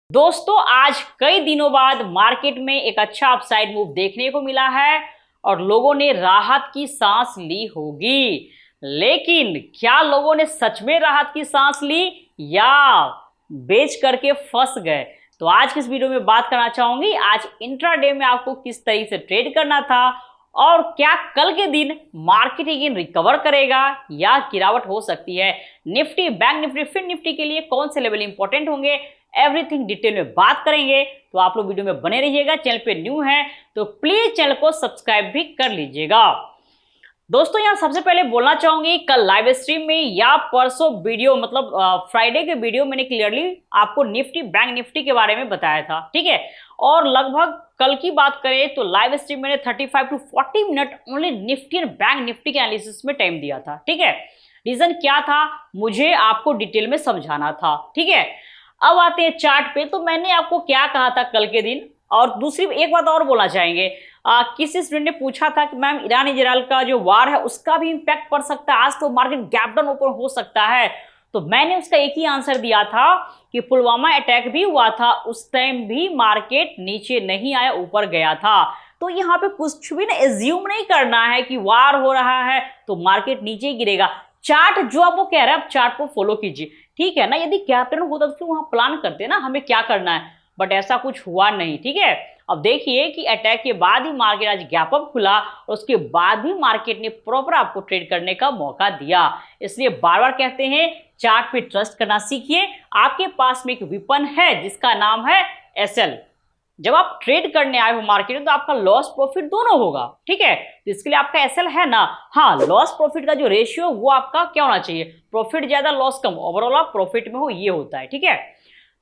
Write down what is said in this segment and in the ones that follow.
दोस्तों आज कई दिनों बाद मार्केट में एक अच्छा अपसाइड मूव देखने को मिला है और लोगों ने राहत की सांस ली होगी। लेकिन क्या लोगों ने सच में राहत की सांस ली या बेच करके फंस गए? तो आज की इस वीडियो में बात करना चाहूंगी आज इंट्राडे में आपको किस तरीके से ट्रेड करना था और क्या कल के दिन मार्केट अगेन रिकवर करेगा या गिरावट हो सकती है। Nifty, bank Nifty, fin Nifty के लिए कौन से लेवल इंपॉर्टेंट होंगे, एवरीथिंग डिटेल में बात करेंगे। तो आप लोग वीडियो में बने रहिएगा। चैनल पे न्यू है तो प्लीज चैनल को सब्सक्राइब भी कर लीजिएगा। दोस्तों यहां सबसे पहले बोलना चाहूंगी कल लाइव स्ट्रीम में या परसों वीडियो मतलब फ्राइडे के वीडियो मैंने क्लियरली आपको निफ्टी, बैंक निफ्टी के बारे में बताया था, ठीक है। और लगभग कल की बात करें तो लाइव स्ट्रीम मैंने 35 to 40 minute only Nifty and bank Nifty के एनालिसिस में टाइम दिया था, ठीक है। रीजन क्या था, मुझे आपको डिटेल में समझाना था, ठीक है। अब आते हैं चार्ट पे। तो मैंने आपको क्या कहा था कल के दिन, और दूसरी एक बात और बोलना चाहेंगे, किसी स्टूडेंट ने पूछा था कि मैम ईरान इजराइल का जो वार है उसका भी इंपैक्ट पड़ सकता है, आज तो मार्केट गैप डाउन ओपन हो सकता है। तो मैंने उसका एक ही आंसर दिया था कि पुलवामा अटैक भी हुआ था, उस टाइम भी मार्केट नीचे नहीं आया, ऊपर गया था। तो यहाँ पे कुछ भी ना एज्यूम नहीं करना है कि वार हो रहा है तो मार्केट नीचे गिरेगा। चार्ट जो आपको कह रहा है, आप चार्ट को फॉलो कीजिए, ठीक है ना। यदि कैप्टन होता तो वहां प्लान करते ना हमें क्या करना है, बट ऐसा कुछ हुआ नहीं, ठीक है। अब देखिए कि अटैक के बाद ही मार्केट आज गैप अप खुला और उसके बाद भी मार्केट ने प्रॉपर आपको ट्रेड करने का मौका दिया। इसलिए बार बार कहते हैं चार्ट पे ट्रस्ट करना सीखिए। आपके पास में एक विपन है जिसका नाम है एसएल। जब आप ट्रेड करने आए हो मार्केट में तो आपका लॉस प्रॉफिट दोनों होगा, ठीक है। तो इसके लिए आपका एसएल है ना, हाँ। लॉस प्रॉफिट का जो रेशियो वो आपका क्या होना चाहिए, प्रॉफिट ज्यादा लॉस कम, ओवरऑल आप प्रॉफिट में हो, ये होता है, ठीक है।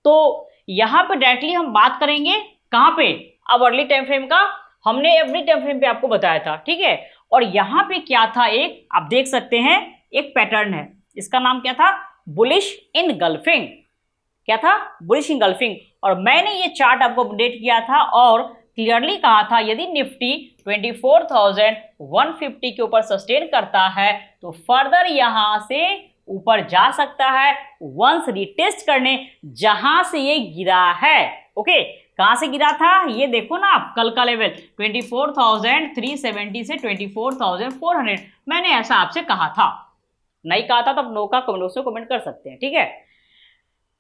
तो यहां पे डायरेक्टली हम बात करेंगे कहां पे, अब अर्ली टाइम फ्रेम का हमने एवरी टाइम फ्रेम पे आपको बताया था, ठीक है। और यहां पे क्या था, एक आप देख सकते हैं एक पैटर्न है, इसका नाम क्या था, बुलिश इनगल्फिंग। क्या था, बुलिश इनगल्फिंग। और मैंने ये चार्ट आपको अपडेट किया था और क्लियरली कहा था यदि निफ्टी 24,150 के ऊपर सस्टेन करता है तो फर्दर यहां से ऊपर जा सकता है वंस रिटेस्ट करने जहां से ये गिरा है। ओके, कहां से गिरा था ये देखो ना आप, कल का लेवल 24,370 से 24,400। मैंने ऐसा आपसे कहा था, नहीं कहा था तब नो का कमेंट कर सकते हैं, ठीक है।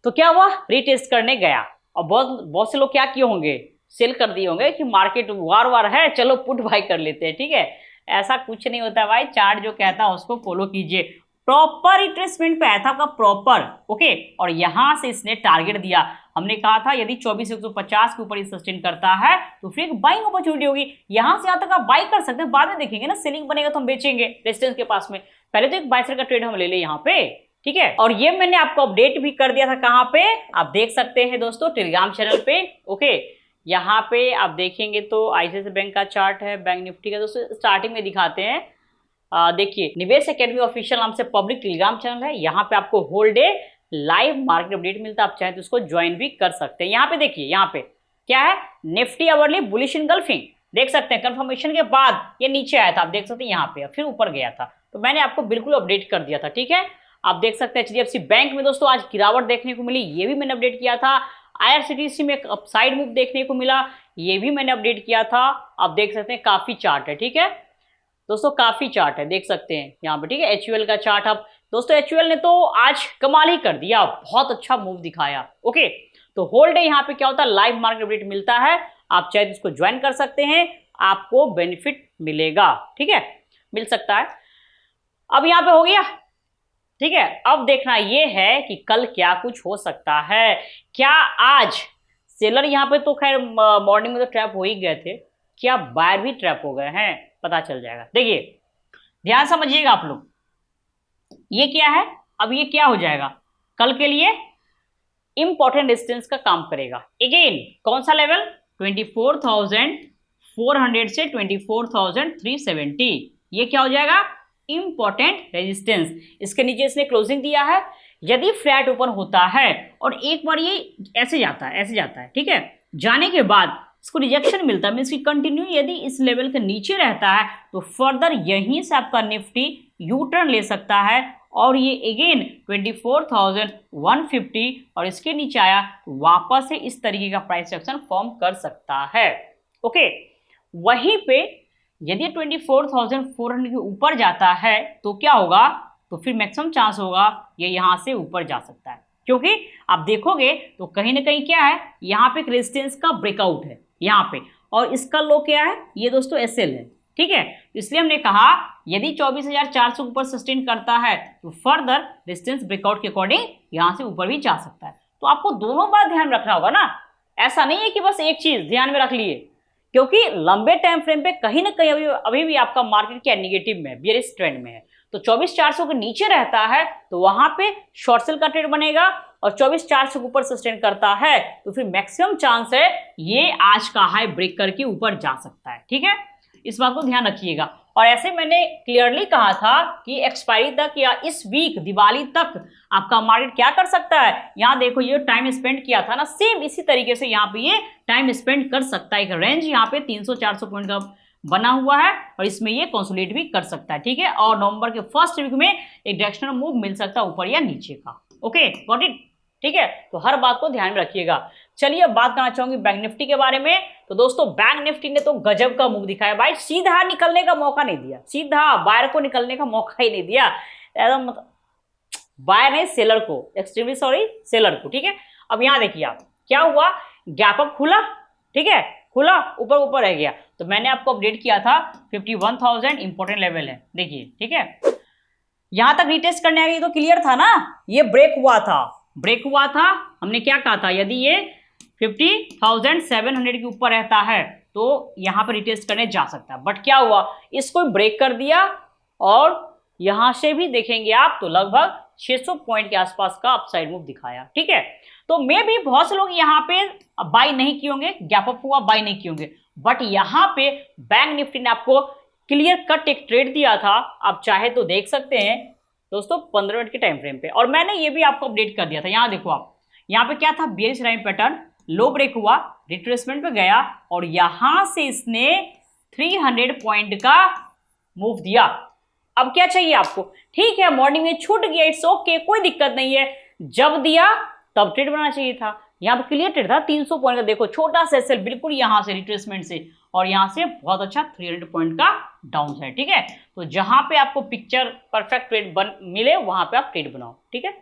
तो क्या हुआ, रीटेस्ट करने गया और बहुत से लोग क्या किए होंगे, सेल कर दिए होंगे कि मार्केट वार है, चलो पुट बाय कर लेते हैं, ठीक है। ऐसा कुछ नहीं होता भाई, चार्ट जो कहता है उसको फॉलो कीजिए। प्रॉपर रिट्रेसमेंट पे आया था आपका प्रॉपर, ओके। और यहां से इसने टारगेट दिया, हमने कहा था यदि 24,150 के ऊपर सस्टेन करता है तो फिर एक बाइंग अपॉर्चुनिटी होगी। यहां से यहां तक आप बाई कर सकते हैं, बाद में देखेंगे ना सेलिंग बनेगा तो हम बेचेंगे रेजिस्टेंस के पास में। पहले तो एक बाय साइड का ट्रेड हम ले ले यहाँ पे, ठीक है। और ये मैंने आपको अपडेट भी कर दिया था, कहां पे आप देख सकते हैं दोस्तों, टेलीग्राम चैनल पे, ओके। यहाँ पे आप देखेंगे तो आईसीआईसीआई बैंक का चार्ट है, बैंक निफ्टी का दोस्तों स्टार्टिंग में दिखाते हैं। देखिए निवेश एकेडमी ऑफिशियल नाम से पब्लिक टेलीग्राम चैनल है, यहाँ पे आपको whole day live market update मिलता है, आप चाहें तो उसको ज्वाइन भी कर सकते हैं। यहाँ पे देखिए, यहाँ पे क्या है, निफ्टी आवरली बुलिश इनगल्फिंग, देख सकते हैं। कंफर्मेशन के बाद ये नीचे आया था, आप देख सकते हैं यहाँ पे, फिर ऊपर गया था। तो मैंने आपको बिल्कुल अपडेट कर दिया था, ठीक है। आप देख सकते हैं एचडीएफसी बैंक में दोस्तों आज गिरावट देखने को मिली, ये भी मैंने अपडेट किया था। आईआरसीटीसी में एक अपसाइड मूव देखने को मिला, ये भी मैंने अपडेट किया था। आप देख सकते हैं काफी चार्ट है, ठीक है दोस्तों, काफी चार्ट है, देख सकते हैं यहाँ पे, ठीक है। एचयूएल का चार्ट आप दोस्तों, एचयूएल ने तो आज कमाल ही कर दिया, बहुत अच्छा मूव दिखाया, ओके। तो होल डे यहाँ पे क्या होता है, लाइव मार्केट अपडेट मिलता है, आप चाहे इसको ज्वाइन कर सकते हैं, आपको बेनिफिट मिलेगा, ठीक है, मिल सकता है। अब यहाँ पे हो गया, ठीक है। अब देखना ये है कि कल क्या कुछ हो सकता है, क्या आज सेलर यहाँ पे तो खैर मॉर्निंग में तो ट्रैप हो ही गए थे, क्या बायर भी ट्रैप हो गए हैं, पता चल जाएगा। देखिए ध्यान समझिएगा आप लोग, ये क्या है, अब ये क्या हो जाएगा, कल के लिए इंपॉर्टेंट डिस्टेंस का काम करेगा। अगेन कौन सा लेवल, 24,400 से 24,370, ये क्या हो जाएगा, इंपॉर्टेंट रेजिस्टेंस। इसके नीचे इसने क्लोजिंग दिया है, यदि फ्लैट ओपन होता है और एक बार ये ऐसे जाता है, ऐसे जाता है, ठीक है, जाने के बाद इसको रिजेक्शन मिलता है, मींस कि कंटिन्यू यदि इस लेवल के नीचे रहता है तो फर्दर यहीं से आपका निफ्टी यू टर्न ले सकता है और ये अगेन 24,150 और इसके नीचे आया वापस से इस तरीके का प्राइस एक्शन फॉर्म कर सकता है। ओके, वहीं पे यदि 24,400 के ऊपर जाता है तो क्या होगा, तो फिर मैक्सिमम चांस होगा ये यहाँ से ऊपर जा सकता है, क्योंकि आप देखोगे तो कहीं ना कहीं क्या है, यहाँ पे एक रेजिस्टेंस का ब्रेकआउट है यहाँ पे, और इसका लो क्या है, ये दोस्तों एसएल है। ठीक है, इसलिए हमने कहा यदि 24,400 ऊपर सस्टेन करता है तो फर्दर रेजिस्टेंस ब्रेकआउट के अकॉर्डिंग यहाँ से ऊपर भी जा सकता है। तो आपको दोनों बात ध्यान रखना होगा ना, ऐसा नहीं है कि बस एक चीज ध्यान में रख लिए, क्योंकि लंबे टाइम फ्रेम पे कहीं ना कहीं अभी भी आपका मार्केट क्या नेगेटिव में है, बेयरिश ट्रेंड में है। तो 24,400 के नीचे रहता है तो वहां पे शॉर्ट सेल का ट्रेड बनेगा, और 24,400 के ऊपर सस्टेन करता है तो फिर मैक्सिमम चांस है ये आज का हाई ब्रेक करके ऊपर जा सकता है। ठीक है, इस बात को ध्यान रखिएगा। और ऐसे मैंने क्लियरली कहा था कि एक्सपायरी तक या इस वीक दिवाली तक आपका मार्केट क्या कर सकता है, यहाँ देखो ये टाइम स्पेंड किया था ना, सेम इसी तरीके से यहाँ पे ये टाइम स्पेंड कर सकता है। एक रेंज यहाँ पे 300-400 पॉइंट का बना हुआ है और इसमें ये कंसोलिडेट भी कर सकता है। ठीक है, और नवंबर के फर्स्ट वीक में एक डायरेक्शनल मूव मिल सकता है ऊपर या नीचे का। Okay, got it. ठीक है, तो हर बात को ध्यान में रखिएगा। चलिए अब बात करना चाहूंगी बैंक निफ्टी के बारे में। तो दोस्तों बैंक निफ्टी ने तो गजब का मुंह दिखाया भाई, सीधा निकलने का मौका नहीं दिया, सीधा बायर को निकलने का मौका ही नहीं दिया, एकदम मतलब बायर नहीं सेलर को, एक्सट्रीमली सॉरी सेलर को। ठीक है, अब यहाँ देखिए आप क्या हुआ, गैप अप खुला, ठीक है, खुला ऊपर ऊपर रह गया। तो मैंने आपको अपडेट किया था 51,000 इंपॉर्टेंट लेवल है, देखिए। ठीक है, यहां तक रिटेस्ट करने आ गई तो क्लियर था ना, ये ब्रेक हुआ था, हमने क्या कहा था, यदि ये 50,700 के ऊपर रहता है तो यहां पर रिटेस्ट करने जा सकता है। बट क्या हुआ, इसको ब्रेक कर दिया और यहां से भी देखेंगे आप तो लगभग 600 पॉइंट के आसपास का अपसाइड मूव दिखाया। ठीक है, तो मे भी बहुत से लोग यहाँ पे बाई नहीं किए होंगे, गैप अप हुआ बाई नहीं किए होंगे, बट यहाँ पे बैंक निफ्टी ने आपको क्लियर कट एक ट्रेड दिया था। आप चाहे तो देख सकते हैं दोस्तों 15 मिनट के टाइम फ्रेम पे, और मैंने ये भी आपको अपडेट कर दिया था। यहाँ देखो आप, यहाँ पे क्या था, बेयरिश लाइन पैटर्न, लो ब्रेक हुआ, रिट्रेसमेंट पे गया और यहां से इसने 300 पॉइंट का मूव दिया। अब क्या चाहिए आपको, ठीक है मॉर्निंग में छूट गया, इट्स ओके, कोई दिक्कत नहीं है, जब दिया तब ट्रेड बनाना चाहिए था। यहाँ पे क्लियर ट्रेड था 300 पॉइंट का, देखो छोटा सा एसएल बिल्कुल यहाँ से रिट्रेसमेंट से, और यहाँ से बहुत अच्छा 300 पॉइंट का डाउन साइड। ठीक है, तो जहां पे आपको पिक्चर परफेक्ट ट्रेड मिले वहां पे आप ट्रेड बनाओ। ठीक है,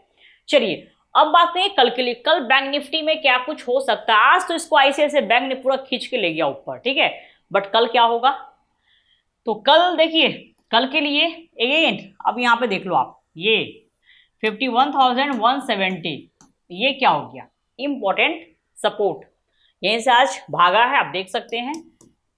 चलिए अब बात करें कल के लिए। कल बैंक निफ्टी में क्या कुछ हो सकता है, आज तो इसको आईसीआईसीआई बैंक ने पूरा खींच के ले गया ऊपर। ठीक है, बट कल क्या होगा, तो कल देखिए कल के लिए अगेन अब यहाँ पे देख लो आप, ये 51,170 ये क्या हो गया, इंपॉर्टेंट सपोर्ट, यहीं से आज भागा है, आप देख सकते हैं।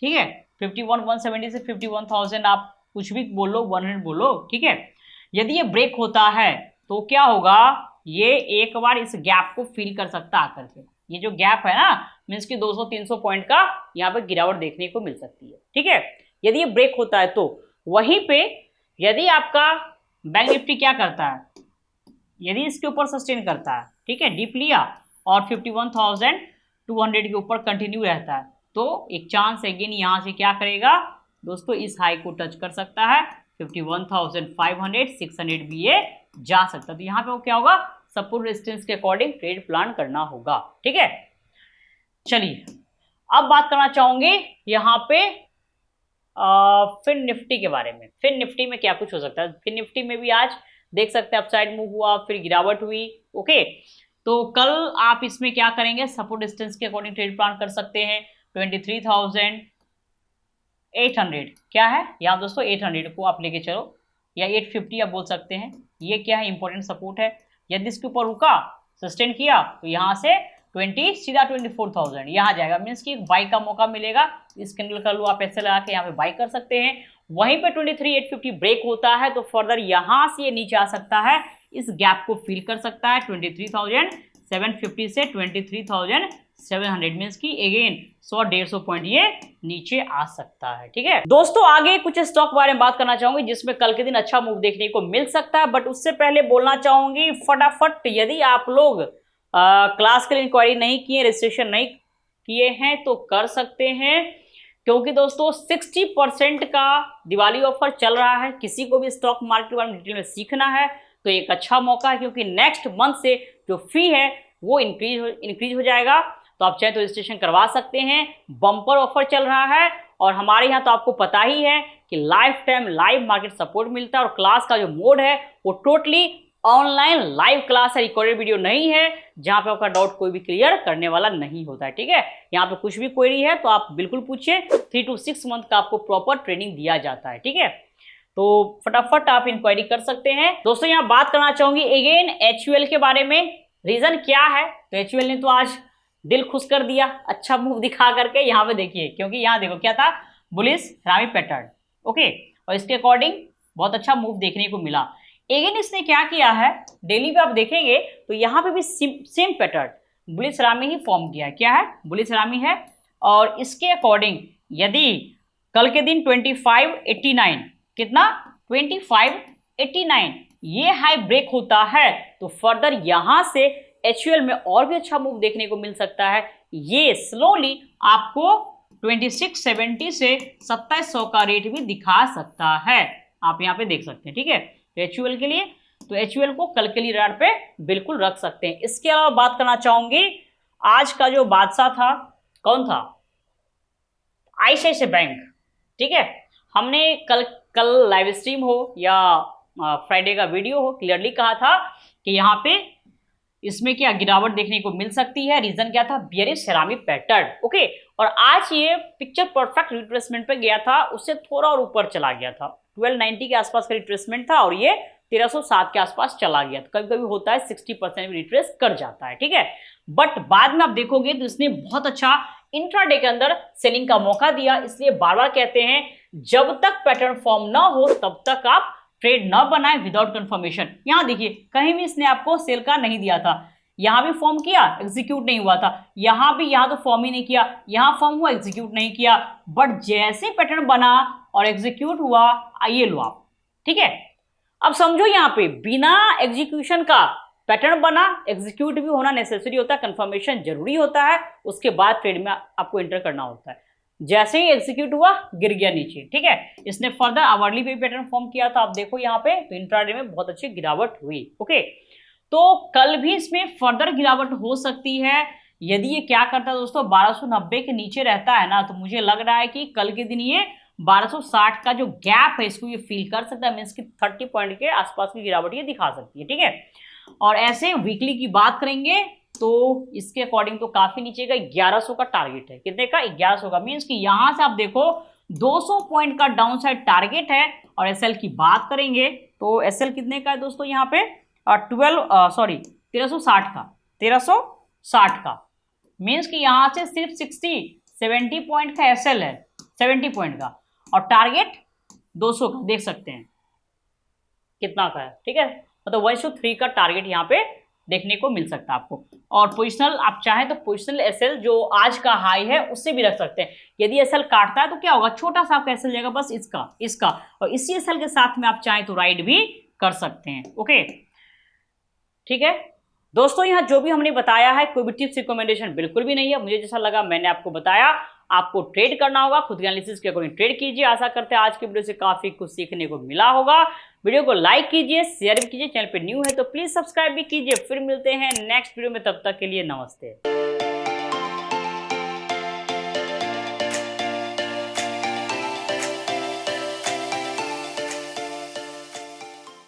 ठीक है, 51,170 से 51,000 आप कुछ भी बोलो, 100 बोलो। ठीक है, यदि ये ब्रेक होता है तो क्या होगा, ये एक बार इस गैप को फिल कर सकता आकर के, ये जो गैप है ना मीन्स कि 200-300 पॉइंट का यहाँ पे गिरावट देखने को मिल सकती है। ठीक है, यदि ये ब्रेक होता है तो वहीं पे यदि आपका बैंक निफ्टी क्या करता है, यदि इसके ऊपर सस्टेन करता है, ठीक है, डीप लिया और 51,200 के ऊपर कंटिन्यू रहता है, तो एक चांस अगेन यहाँ से क्या करेगा दोस्तों, इस हाई को टच कर सकता है, 51,500 600 भी ये जा सकता है। तो यहाँ पे वो क्या होगा, सपोर्ट रेजिस्टेंस के अकॉर्डिंग ट्रेड प्लान करना होगा। ठीक है, चलिए अब बात करना चाहूंगी यहाँ पे फिन निफ्टी के बारे में। फिन निफ्टी में क्या कुछ हो सकता है, फिन निफ्टी में भी आज देख सकते हैं अपसाइड मूव हुआ, फिर गिरावट हुई। ओके, तो कल आप इसमें क्या करेंगे, सपोर्ट डिस्टेंस के अकॉर्डिंग ट्रेड प्लान कर सकते हैं। 23,800 क्या है यहाँ दोस्तों, 800 को आप लेके चलो, या 850 आप बोल सकते हैं, ये क्या है इंपॉर्टेंट सपोर्ट है। यदि इसके ऊपर रुका सस्टेन किया तो यहाँ से सीधा 24,000 यहाँ जाएगा, मीन्स कि बाई का मौका मिलेगा। इस कैंडल का लो आप ऐसे लगा के यहाँ पे बाई कर सकते हैं। वहीं पे 23,850 ब्रेक होता है तो फर्दर यहाँ से ये नीचे आ सकता है, इस गैप को फिल कर सकता है 23,750 से 23,700, मीन्स की अगेन 100-150 पॉइंट ये नीचे आ सकता है। ठीक है दोस्तों, आगे कुछ स्टॉक बारे में बात करना चाहूंगी जिसमें कल के दिन अच्छा मूव देखने को मिल सकता है, बट उससे पहले बोलना चाहूंगी फटाफट, यदि आप लोग क्लासिकल इंक्वायरी नहीं किए, रजिस्ट्रेशन नहीं किए हैं तो कर सकते हैं, क्योंकि दोस्तों 60% का दिवाली ऑफर चल रहा है। किसी को भी स्टॉक मार्केट के बारे में डिटेल में सीखना है तो एक अच्छा मौका है, क्योंकि नेक्स्ट मंथ से जो फी है वो इंक्रीज हो जाएगा। तो आप चाहे तो रजिस्ट्रेशन करवा सकते हैं। बम्पर ऑफर चल रहा है और हमारे यहाँ तो आपको पता ही है कि life time live market support मिलता है, और क्लास का जो मोड है वो टोटली ऑनलाइन लाइव क्लास है, रिकॉर्डेड वीडियो नहीं है, जहाँ पे आपका डाउट कोई भी क्लियर करने वाला नहीं होता है। ठीक है, यहाँ पे कुछ भी क्वेरी है तो आप बिल्कुल पूछिए। 3 to 6 मंथ का आपको प्रॉपर ट्रेनिंग दिया जाता है। ठीक है, तो फटाफट आप इंक्वायरी कर सकते हैं। दोस्तों यहाँ बात करना चाहूंगी अगेन HUL के बारे में। रीजन क्या है, तो HUL ने तो आज दिल खुश कर दिया अच्छा मूव दिखा करके। यहाँ पे देखिए, क्योंकि यहाँ देखो क्या था, बुलिश रामी पैटर्न। ओके, और इसके अकॉर्डिंग बहुत अच्छा मूव देखने को मिला। अगेन इसने क्या किया है, डेली पे आप देखेंगे तो यहाँ पे भी सेम पैटर्न बुलिश रामी ही फॉर्म किया है। क्या है, बुलिश रामी है। और इसके अकॉर्डिंग यदि कल के दिन 2589 कितना 2589 ये हाई ब्रेक होता है तो फर्दर यहां से HUL में और भी अच्छा मूव देखने को मिल सकता है। ये स्लोली आपको 2670 से 2700 का रेट भी दिखा सकता है, आप यहाँ पे देख सकते हैं। ठीक है, तो HUL के लिए तो HUL को कल के लिए राड पे बिल्कुल रख सकते हैं। इसके अलावा बात करना चाहूंगी, आज का जो बादशाह था कौन था, ICICI बैंक। ठीक है, हमने कल लाइव स्ट्रीम हो या फ्राइडे का वीडियो हो क्लियरली कहा था कि यहाँ पे इसमें क्या गिरावट देखने को मिल सकती है। रीजन क्या था, बियरिश सेरामिक पैटर्न। ओके, और आज ये पिक्चर परफेक्ट रिट्रेसमेंट पे गया था, उससे थोड़ा और ऊपर चला गया था। 1290 के आसपास का रिट्रेसमेंट था और ये 1307 के आसपास चला गया। तो कभी कभी होता है 60% रिट्रेस कर जाता है। ठीक है, बट बाद में आप देखोगे तो इसने बहुत अच्छा इंट्राडे के अंदर सेलिंग का मौका दिया। इसलिए बार बार कहते हैं जब तक पैटर्न फॉर्म ना हो तब तक आप ट्रेड न बनाए विदाउट कंफर्मेशन। यहां देखिए कहीं भी इसने आपको सेल का नहीं दिया था, यहां भी फॉर्म किया एग्जीक्यूट नहीं हुआ था, यहां भी, यहां तो फॉर्म ही नहीं किया, यहां फॉर्म हुआ एग्जीक्यूट नहीं किया, बट जैसे पैटर्न बना और एग्जीक्यूट हुआ, आइए लो आप। ठीक है, अब समझो यहाँ पे बिना एग्जीक्यूशन का पैटर्न बना, एग्जीक्यूट भी होना नेसेसरी होता है, कंफर्मेशन जरूरी होता है, उसके बाद ट्रेड में आपको एंटर करना होता है। जैसे ही एग्जीक्यूट हुआ गिर गया नीचे। ठीक है, इसने फर्दर आवरली पे पैटर्न फॉर्म किया था, आप देखो यहाँ पे, तो इंट्राडे में बहुत अच्छी गिरावट हुई। ओके, तो कल भी इसमें फर्दर गिरावट हो सकती है। यदि ये क्या करता है दोस्तों, 1290 के नीचे रहता है ना, तो मुझे लग रहा है कि कल के दिन ये 1260 का जो गैप है इसको ये फील कर सकता है, मीन्स की 30 पॉइंट के आसपास की गिरावट ये दिखा सकती है। ठीक है, और ऐसे वीकली की बात करेंगे तो इसके अकॉर्डिंग तो काफी नीचे का 1100 का टारगेट है। कितने का, 1100 का, मीन्स कि यहां से आप देखो 200 पॉइंट का डाउन साइड टारगेट है। और SL की बात करेंगे तो SL कितने का है दोस्तों, यहाँ पे 1360 का, मीन्स कि यहां से सिर्फ 70 पॉइंट का SL है, 70 पॉइंट का, और टारगेट 200 का, देख सकते हैं कितना का है। ठीक है, मतलब 103 का टारगेट यहाँ पे देखने को मिल सकता है आपको। और पोजिशनल आप चाहें तो पोजिशनल SL जो आज का हाई है उससे भी रख सकते हैं। यदि SL काटता है तो क्या होगा, छोटा सा आपका SL जाएगा, बस इसका, और इसी SL के साथ में आप चाहें तो राइड भी कर सकते हैं। ओके, ठीक है दोस्तों, यहाँ जो भी हमने बताया है कोई भी टिप्स रिकमेंडेशन बिल्कुल भी नहीं है। मुझे जैसा लगा मैंने आपको बताया, आपको ट्रेड करना होगा, खुद के एनालिसिस के अकॉर्डिंग ट्रेड कीजिए। आशा करते हैं आज की वीडियो से काफी कुछ सीखने को मिला होगा। वीडियो को लाइक कीजिए, शेयर भी कीजिए, चैनल पे न्यू है तो प्लीज सब्सक्राइब भी कीजिए। फिर मिलते हैं नेक्स्ट वीडियो में, तब तक के लिए नमस्ते।